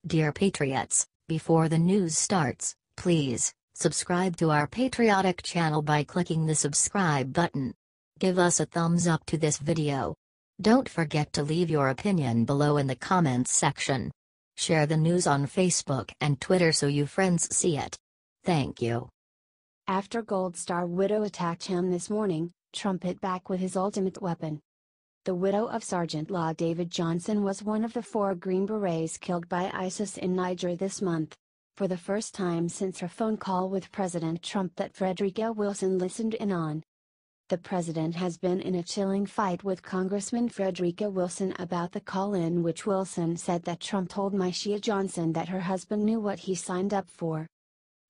Dear Patriots, before the news starts, please subscribe to our patriotic channel by clicking the subscribe button. Give us a thumbs up to this video. Don't forget to leave your opinion below in the comments section. Share the news on Facebook and Twitter so your friends see it. Thank you. After Gold Star widow attacked him this morning, Trump hit back with his ultimate weapon. The widow of Sergeant Law David Johnson was one of the 4 Green Berets killed by ISIS in Niger this month. For the first time since her phone call with President Trump that Frederica Wilson listened in on. The president has been in a chilling fight with Congressman Frederica Wilson about the call in which Wilson said that Trump told Myshia Johnson that her husband knew what he signed up for.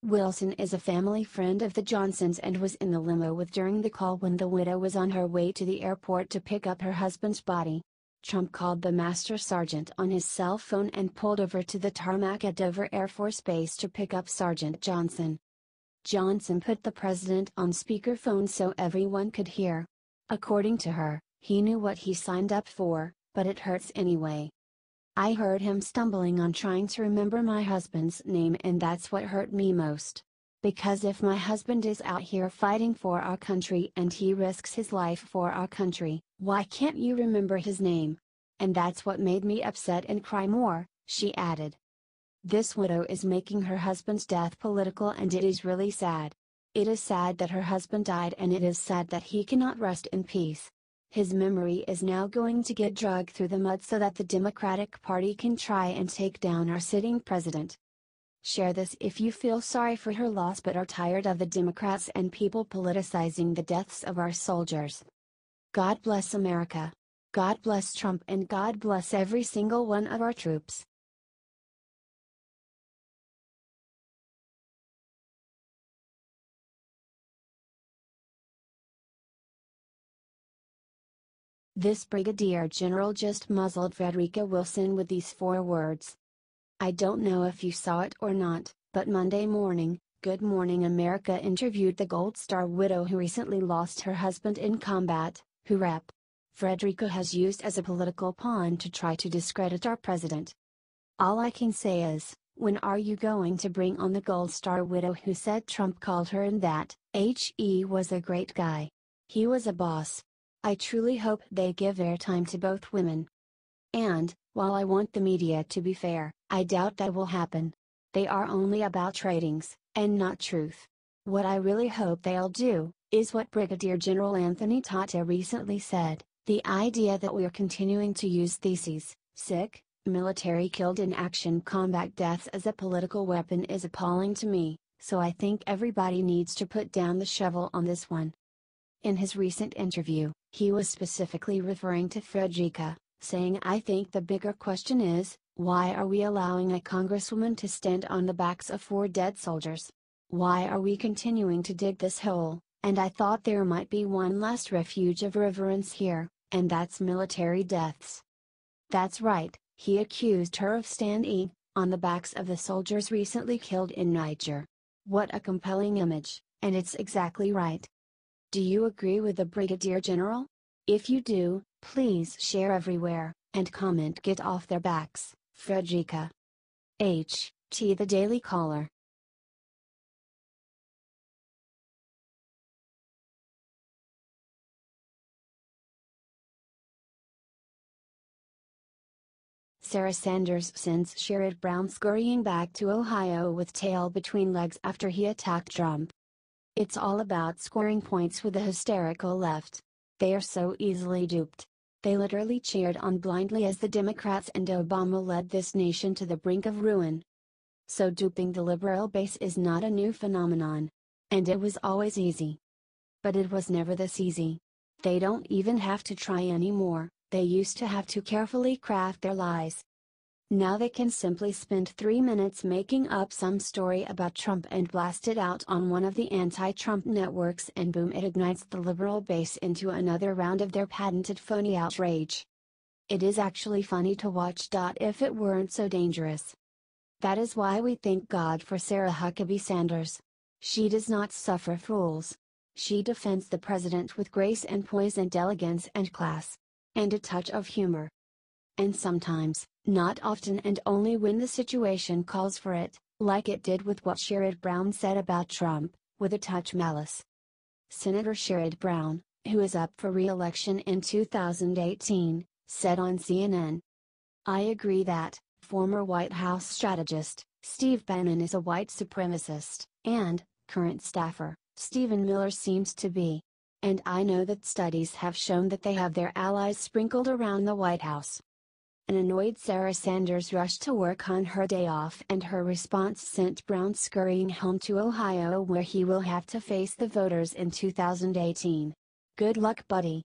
Wilson is a family friend of the Johnsons and was in the limo with during the call when the widow was on her way to the airport to pick up her husband's body. Trump called the master sergeant on his cell phone and pulled over to the tarmac at Dover Air Force Base to pick up Sergeant Johnson. Johnson put the president on speakerphone so everyone could hear. According to her, he knew what he signed up for, but it hurts anyway. I heard him stumbling on trying to remember my husband's name and that's what hurt me most. Because if my husband is out here fighting for our country and he risks his life for our country, why can't you remember his name? And that's what made me upset and cry more, she added. This widow is making her husband's death political and it is really sad. It is sad that her husband died and it is sad that he cannot rest in peace. His memory is now going to get dragged through the mud so that the Democratic Party can try and take down our sitting president. Share this if you feel sorry for her loss but are tired of the Democrats and people politicizing the deaths of our soldiers. God bless America. God bless Trump and God bless every single one of our troops. This Brigadier General just muzzled Frederica Wilson with these 4 words. I don't know if you saw it or not, but Monday morning, Good Morning America interviewed the Gold Star widow who recently lost her husband in combat, who Rep. Frederica has used as a political pawn to try to discredit our president. All I can say is, when are you going to bring on the Gold Star widow who said Trump called her and that, he was a great guy. He was a boss. I truly hope they give airtime to both women. And, while I want the media to be fair, I doubt that will happen. They are only about ratings, and not truth. What I really hope they'll do, is what Brigadier General Anthony Tata recently said, the idea that we're continuing to use theses, sick, military killed in action combat deaths as a political weapon is appalling to me, so I think everybody needs to put down the shovel on this one. In his recent interview, he was specifically referring to Frederica, saying I think the bigger question is, why are we allowing a congresswoman to stand on the backs of 4 dead soldiers? Why are we continuing to dig this hole? And I thought there might be one last refuge of reverence here, and that's military deaths. That's right, he accused her of standing on the backs of the soldiers recently killed in Niger. What a compelling image, and it's exactly right. Do you agree with the Brigadier General? If you do, please share everywhere, and comment get off their backs, Frederica. T. The Daily Caller. Sarah Sanders sends Sherrod Brown scurrying back to Ohio with tail between legs after he attacked Trump. It's all about scoring points with the hysterical left. They are so easily duped. They literally cheered on blindly as the Democrats and Obama led this nation to the brink of ruin. So duping the liberal base is not a new phenomenon. And it was always easy. But it was never this easy. They don't even have to try anymore, they used to have to carefully craft their lies. Now they can simply spend 3 minutes making up some story about Trump and blast it out on one of the anti-Trump networks and boom, it ignites the liberal base into another round of their patented phony outrage. It is actually funny to watch. If it weren't so dangerous. That is why we thank God for Sarah Huckabee Sanders. She does not suffer fools. She defends the president with grace and poise and elegance and class. And a touch of humor. And sometimes, Not often, and only when the situation calls for it, like it did with what Sherrod Brown said about Trump, with a touch malice. Senator Sherrod Brown, who is up for re-election in 2018, said on CNN, "I agree that, former White House strategist, Steve Bannon is a white supremacist, and, current staffer, Stephen Miller seems to be. And I know that studies have shown that they have their allies sprinkled around the White House." An annoyed Sarah Sanders rushed to work on her day off, and her response sent Brown scurrying home to Ohio, where he will have to face the voters in 2018. "Good luck, buddy."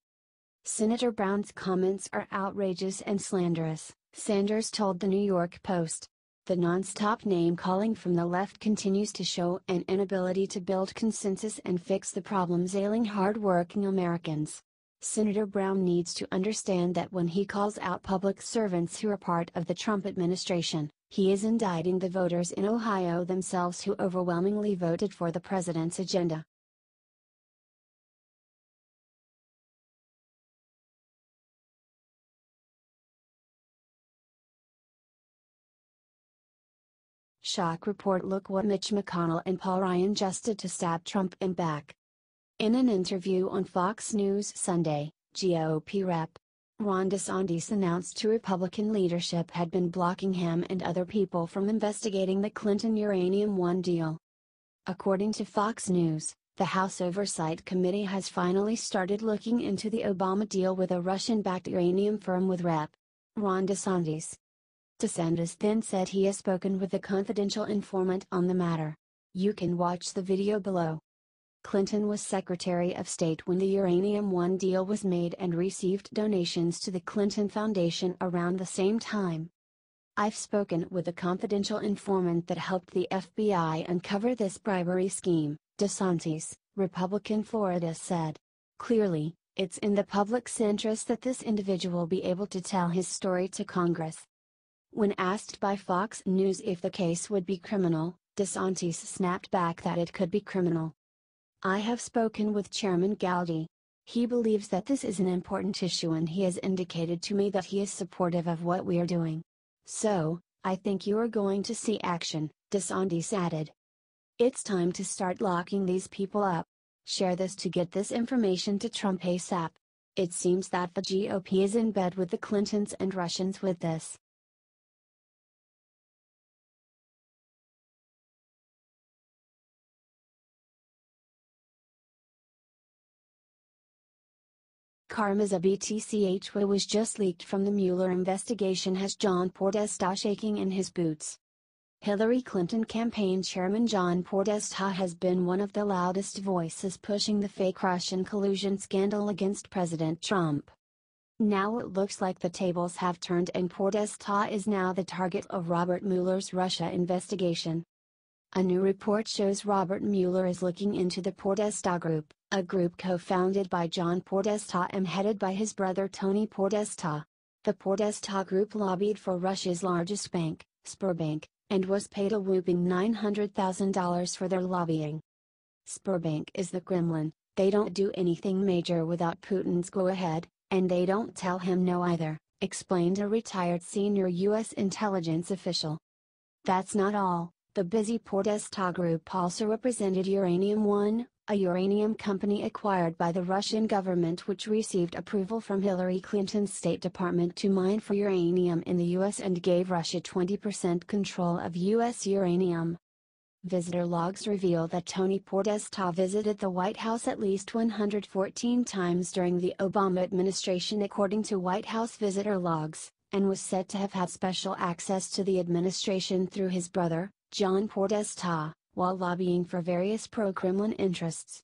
Senator Brown's comments are outrageous and slanderous, Sanders told the New York Post. The non-stop name-calling from the left continues to show an inability to build consensus and fix the problems ailing hard-working Americans. Senator Brown needs to understand that when he calls out public servants who are part of the Trump administration, he is indicting the voters in Ohio themselves who overwhelmingly voted for the president's agenda. Shock report: Look what Mitch McConnell and Paul Ryan just did to stab Trump in back. In an interview on Fox News Sunday, GOP Rep. Ron DeSantis announced to Republican leadership had been blocking him and other people from investigating the Clinton Uranium One deal. According to Fox News, the House Oversight Committee has finally started looking into the Obama deal with a Russian-backed uranium firm, with Rep. Ron DeSantis. DeSantis then said he has spoken with a confidential informant on the matter. You can watch the video below. Clinton was Secretary of State when the Uranium One deal was made and received donations to the Clinton Foundation around the same time. I've spoken with a confidential informant that helped the FBI uncover this bribery scheme, DeSantis, Republican Florida, said. Clearly, it's in the public's interest that this individual be able to tell his story to Congress. When asked by Fox News if the case would be criminal, DeSantis snapped back that it could be criminal. I have spoken with Chairman Gowdy. He believes that this is an important issue and he has indicated to me that he is supportive of what we are doing. So, I think you are going to see action, DeSantis added. It's time to start locking these people up. Share this to get this information to Trump ASAP. It seems that the GOP is in bed with the Clintons and Russians with this. Karma's BTCH was just leaked from the Mueller investigation has John Podesta shaking in his boots. Hillary Clinton campaign chairman John Podesta has been one of the loudest voices pushing the fake Russian collusion scandal against President Trump. Now it looks like the tables have turned and Podesta is now the target of Robert Mueller's Russia investigation. A new report shows Robert Mueller is looking into the Podesta Group, a group co-founded by John Podesta and headed by his brother Tony Podesta. The Podesta Group lobbied for Russia's largest bank, Sberbank, and was paid a whopping $900,000 for their lobbying. Sberbank is the Kremlin. They don't do anything major without Putin's go-ahead, and they don't tell him no either, explained a retired senior U.S. intelligence official. That's not all. The busy Podesta Group also represented Uranium One, a uranium company acquired by the Russian government which received approval from Hillary Clinton's State Department to mine for uranium in the U.S. and gave Russia 20% control of U.S. uranium. Visitor logs reveal that Tony Podesta visited the White House at least 114 times during the Obama administration according to White House visitor logs, and was said to have had special access to the administration through his brother, John Podesta, while lobbying for various pro-Kremlin interests.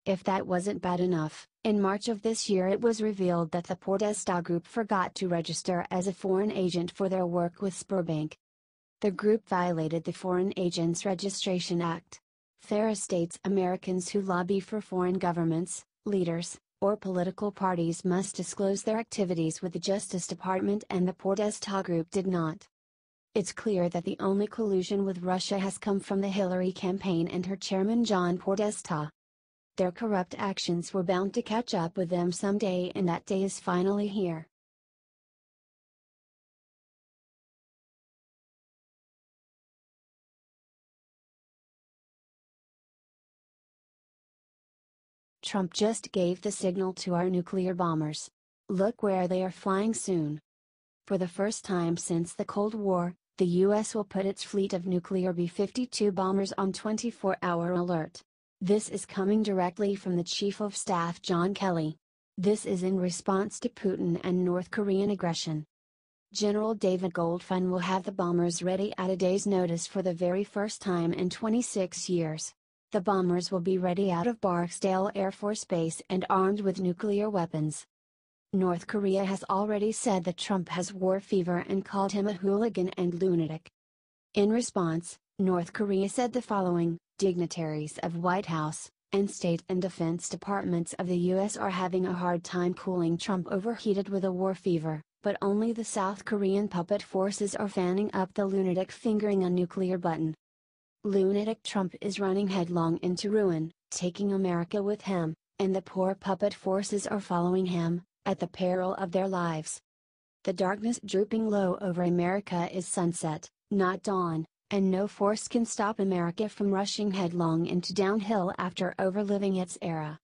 If that wasn't bad enough, in March of this year it was revealed that the Podesta Group forgot to register as a foreign agent for their work with Sberbank. The group violated the Foreign Agents Registration Act. FARA states Americans who lobby for foreign governments, leaders, or political parties must disclose their activities with the Justice Department, and the Podesta Group did not. It's clear that the only collusion with Russia has come from the Hillary campaign and her chairman John Podesta. Their corrupt actions were bound to catch up with them someday, and that day is finally here. Trump just gave the signal to our nuclear bombers. Look where they are flying soon. For the first time since the Cold War, the U.S. will put its fleet of nuclear B-52 bombers on 24-hour alert. This is coming directly from the Chief of Staff John Kelly. This is in response to Putin and North Korean aggression. General David Goldfein will have the bombers ready at a day's notice for the very first time in 26 years. The bombers will be ready out of Barksdale Air Force Base and armed with nuclear weapons. North Korea has already said that Trump has war fever and called him a hooligan and lunatic. In response, North Korea said the following: dignitaries of White House, and State and Defense Departments of the U.S. are having a hard time cooling Trump overheated with a war fever, but only the South Korean puppet forces are fanning up the lunatic fingering a nuclear button. Lunatic Trump is running headlong into ruin, taking America with him, and the poor puppet forces are following him, at the peril of their lives. The darkness drooping low over America is sunset, not dawn, and no force can stop America from rushing headlong into downhill after overliving its era.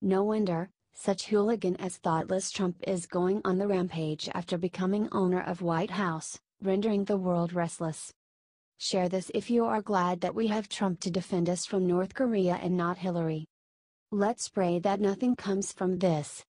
No wonder, such hooligan as thoughtless Trump is going on the rampage after becoming owner of White House, rendering the world restless. Share this if you are glad that we have Trump to defend us from North Korea and not Hillary. Let's pray that nothing comes from this.